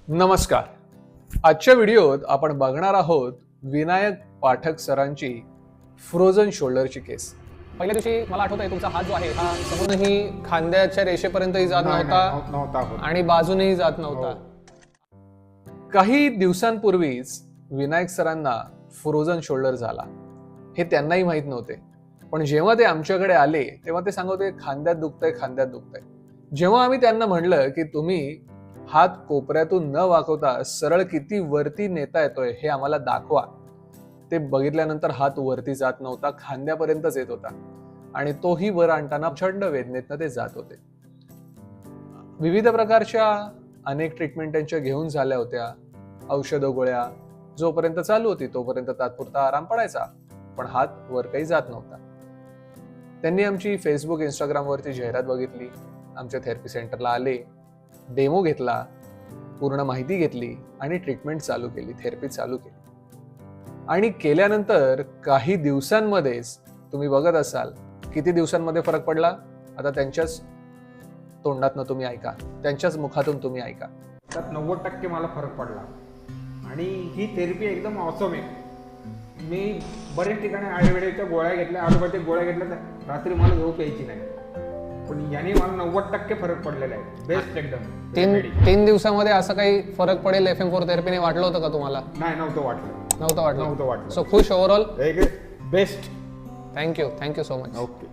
नमस्कार. आजच्या व्हिडिओत आपण बघणार आहोत विनायक पाठक सरांची फ्रोझन शोल्डरची केस. पहिल्या दिवशी मला आठवतंय तुमचा हात जो आहे हा संपूर्ण ही खांद्याच्या रेषेपर्यंतही जात नव्हता आणि बाजूनेही जात नव्हता. काही दिवसांपूर्वीच विनायक सरांना फ्रोझन शोल्डर झाला हे त्यांनाही माहित नव्हते. पण जेव्हा ते आमच्याकडे आले तेव्हा ते सांगत होते खांद्यात दुखतंय. जेव्हा आम्ही त्यांना म्हणलं की तुम्ही हात कोपऱ्यातून न वाकवता सरळ किती वरती नेता येतोय हे आम्हाला दाखवा, ते बघितल्यानंतर हात वरती जात नव्हता, खांद्यापर्यंतच येत होता आणि तोही वर आणताना प्रचंड वेदनेतनं ते जात होते. विविध प्रकारच्या अनेक ट्रीटमेंट त्यांच्या घेऊन झाल्या होत्या, औषध गोळ्या जोपर्यंत चालू होती तोपर्यंत तात्पुरता आराम पडायचा, पण हात वर काही जात नव्हता. त्यांनी आमची फेसबुक इंस्टाग्राम वरती जाहिरात बघितली, आमच्या थेरपी सेंटरला आले, डेमो घेतला, पूर्ण माहिती घेतली आणि ट्रीटमेंट चालू केली, थेरपी चालू केली. आणि केल्यानंतर काही दिवसांमध्येच तुम्ही बघत असाल किती दिवसांमध्ये फरक पडला. आता त्यांच्याच तोंडातनं तुम्ही ऐका, त्यांच्याच मुखातून तुम्ही ऐका. त्यात 90% मला फरक पडला आणि ही थेरपी एकदम ऑसम आहे. मी बरेच ठिकाणी आयुर्वेदिकच्या गोळ्या घेतल्या, ॲलोपॅथिक गोळ्या घेतल्या, तर रात्री मला झोप यायची नाही, पण याने मला 90% फरक पडलेला आहे. बेस्ट एकदम. तीन दिवसामध्ये असं काही फरक पडेल FM4 थेरपीने वाटलं होतं का तुम्हाला? नाही, नव्हतं वाटलं. सो खुश overall. Best. Thank you so much. Okay.